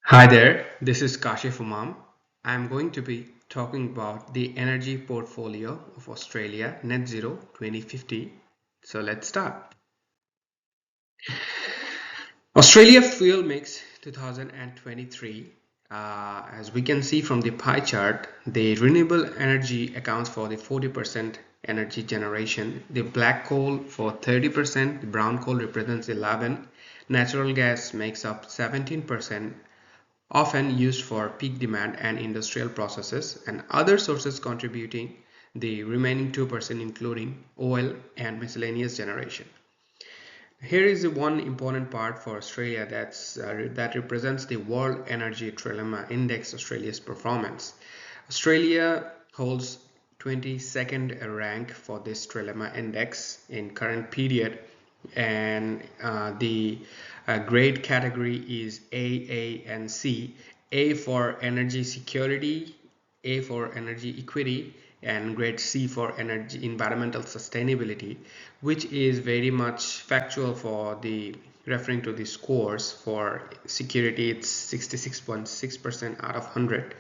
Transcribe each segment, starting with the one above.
Hi there, this is Kashif Humam. I'm going to be talking about the energy portfolio of Australia Net Zero 2050. So let's start. Australia fuel mix 2023. As we can see from the pie chart, the renewable energy accounts for the 40% energy generation, the black coal for 30%, the brown coal represents 11, natural gas makes up 17%, often used for peak demand and industrial processes, and other sources contributing the remaining 2%, including oil and miscellaneous generation. Here is one important part for Australia that represents the World Energy Trilemma Index Australia's performance. Australia holds 22nd rank for this trilemma index in current period, and the grade category is A, and C. A for energy security, A for energy equity, and grade C for energy environmental sustainability, which is very much factual for the referring to the scores. For security, it's 66.6% out of 100.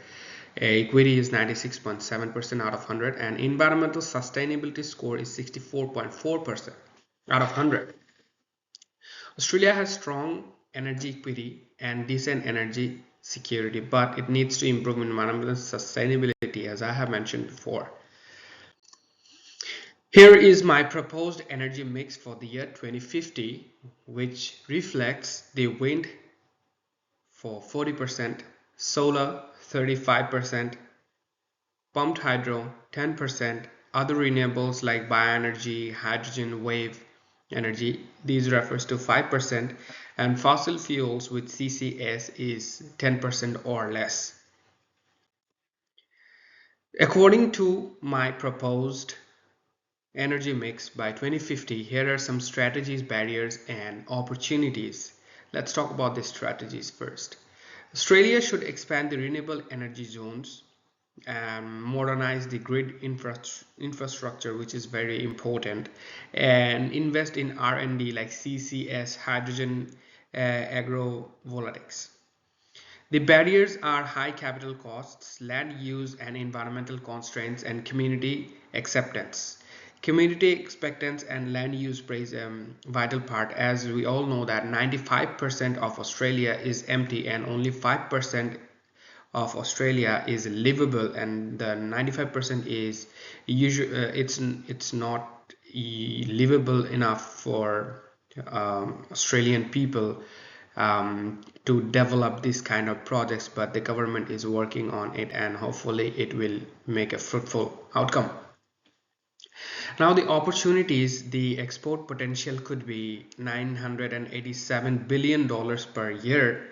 Equity is 96.7% out of 100, and environmental sustainability score is 64.4% out of 100. Australia has strong energy equity and decent energy security, but it needs to improve environmental sustainability, as I have mentioned before. Here is my proposed energy mix for the year 2050, which reflects the wind for 40%, solar 35%, pumped hydro 10%, other renewables like bioenergy, hydrogen, wave energy, these refers to 5%, and fossil fuels with CCS is 10% or less. According to my proposed energy mix by 2050, here are some strategies, barriers, and opportunities. Let's talk about the strategies first. Australia should expand the renewable energy zones and modernize the grid infrastructure, which is very important, and invest in R&D like CCS, hydrogen, agrovoltaics. The barriers are high capital costs, land use and environmental constraints, and community acceptance. Community acceptance and land use plays a vital part, as we all know that 95% of Australia is empty and only 5% of Australia is livable, and the 95% is usually it's not livable enough for Australian people to develop this kind of projects, but the government is working on it and hopefully it will make a fruitful outcome. Now the opportunities, the export potential could be $987 billion per year.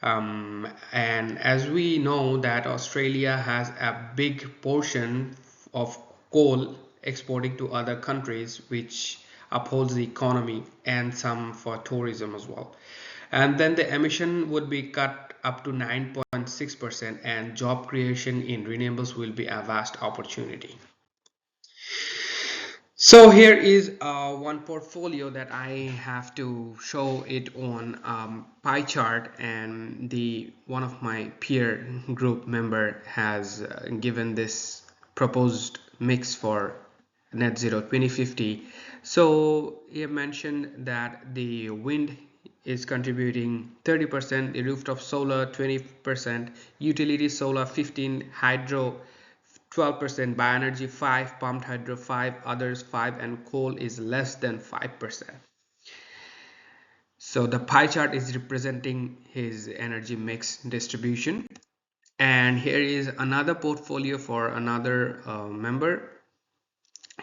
And as we know that Australia has a big portion of coal exporting to other countries, which upholds the economy, and some for tourism as well. And then the emission would be cut up to 9.6%, and job creation in renewables will be a vast opportunity. So here is one portfolio that I have to show it on pie chart, and the one of my peer group member has given this proposed mix for net zero 2050. So he mentioned that the wind is contributing 30%, the rooftop solar 20%, utility solar 15, hydro 12%, bioenergy 5, pumped hydro 5, others 5, and coal is less than 5%. So the pie chart is representing his energy mix distribution. And here is another portfolio for another member,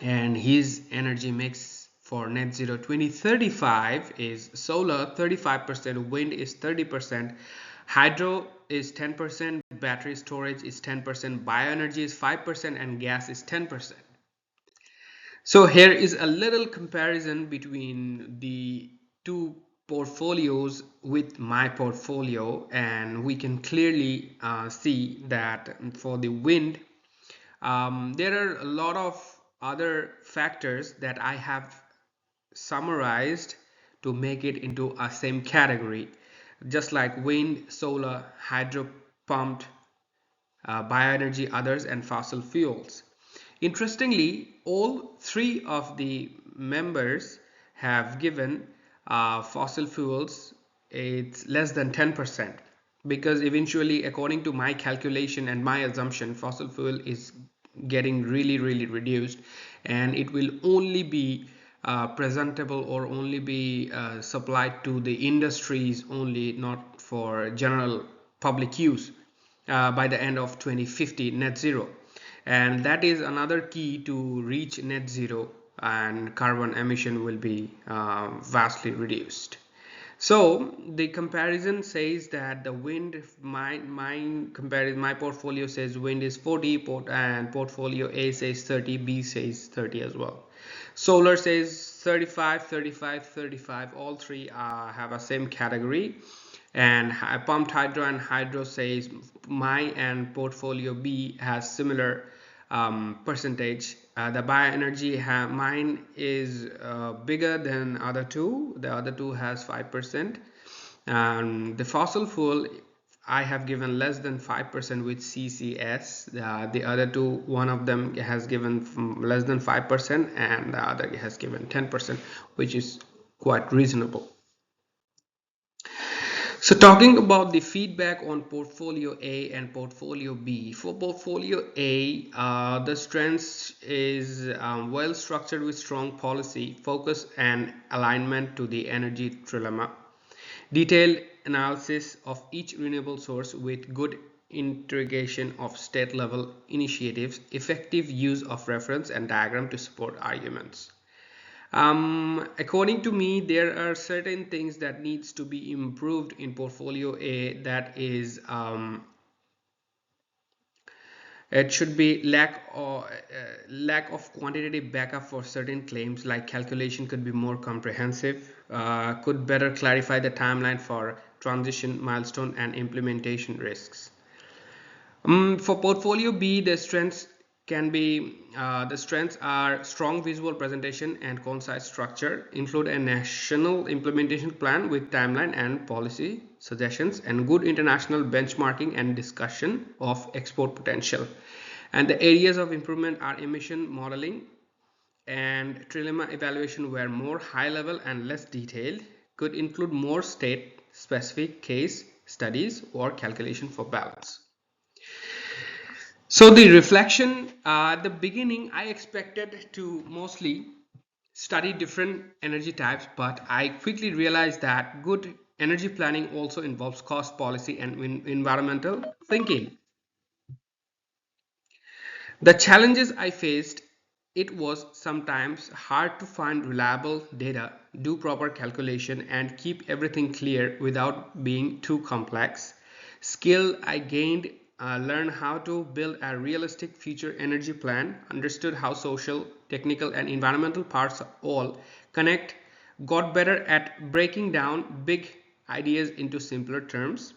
and his energy mix for net zero 2035 is solar 35%, wind is 30%, hydro is 10%, battery storage is 10%, bioenergy is 5%, and gas is 10%. So here is a little comparison between the two portfolios with my portfolio, and we can clearly see that for the wind, there are a lot of other factors that I have summarized to make it into a same category. just like wind, solar, hydro pumped, bioenergy, others, and fossil fuels. Interestingly, all three of the members have given fossil fuels it's less than 10%, because eventually, according to my calculation and my assumption, fossil fuel is getting really reduced, and it will only be presentable or only be supplied to the industries only, not for general public use by the end of 2050 net zero. And that is another key to reach net zero, and carbon emission will be vastly reduced. So the comparison says that the wind, my portfolio says wind is 40, and portfolio A says 30, B says 30 as well. Solar says 35, 35, 35. All three have a same category. And pumped hydro and hydro says my and portfolio B has similar percentage. The bioenergy mine is bigger than other two. The other two has 5%, and the fossil fuel I have given less than 5% with CCS. The other two, one of them has given less than 5%, and the other has given 10%, which is quite reasonable. So talking about the feedback on portfolio A and portfolio B. For portfolio A, the strength is well structured with strong policy, focus and alignment to the energy trilemma. Detailed analysis of each renewable source with good integration of state level initiatives, effective use of reference and diagram to support arguments. According to me, there are certain things that needs to be improved in portfolio A. That is, it should be lack of quantitative backup for certain claims, like calculation could be more comprehensive, could better clarify the timeline for transition milestone and implementation risks. For portfolio B, the strengths are strong visual presentation and concise structure, include a national implementation plan with timeline and policy suggestions, and good international benchmarking and discussion of export potential. And the areas of improvement are emission modeling and trilemma evaluation, were more high level and less detailed, could include more state specific case studies or calculation for balance. So the reflection, at the beginning I expected to mostly study different energy types, but I quickly realized that good energy planning also involves cost policy and environmental thinking. The challenges I faced, it was sometimes hard to find reliable data, do proper calculation, and keep everything clear without being too complex. Skill I gained, learned how to build a realistic future energy plan, understood how social, technical, and environmental parts all connect, got better at breaking down big ideas into simpler terms.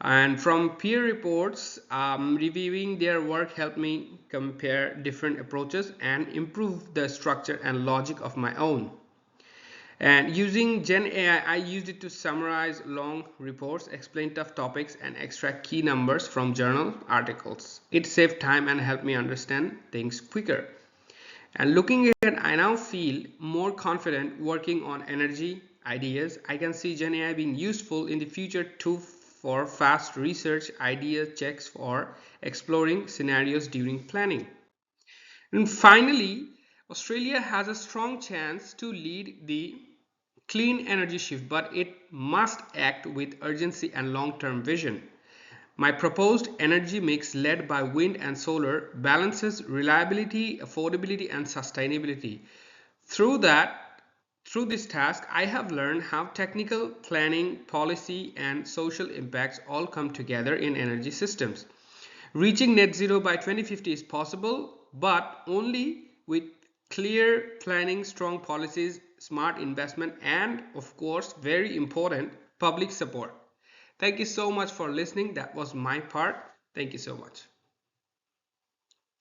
And from peer reports, reviewing their work helped me compare different approaches and improve the structure and logic of my own. And using Gen AI, I used it to summarize long reports, explain tough topics, and extract key numbers from journal articles. It saved time and helped me understand things quicker. And looking ahead, I now feel more confident working on energy ideas. I can see Gen AI being useful in the future too, for fast research, idea checks, for exploring scenarios during planning. And finally, Australia has a strong chance to lead the clean energy shift, but it must act with urgency and long-term vision. My proposed energy mix, led by wind and solar, balances reliability, affordability, and sustainability. Through that, through this task, I have learned how technical planning, policy, and social impacts all come together in energy systems. Reaching net zero by 2050 is possible, but only with clear planning, strong policies, smart investment, and of course, very important, public support. Thank you so much for listening. That was my part. Thank you so much.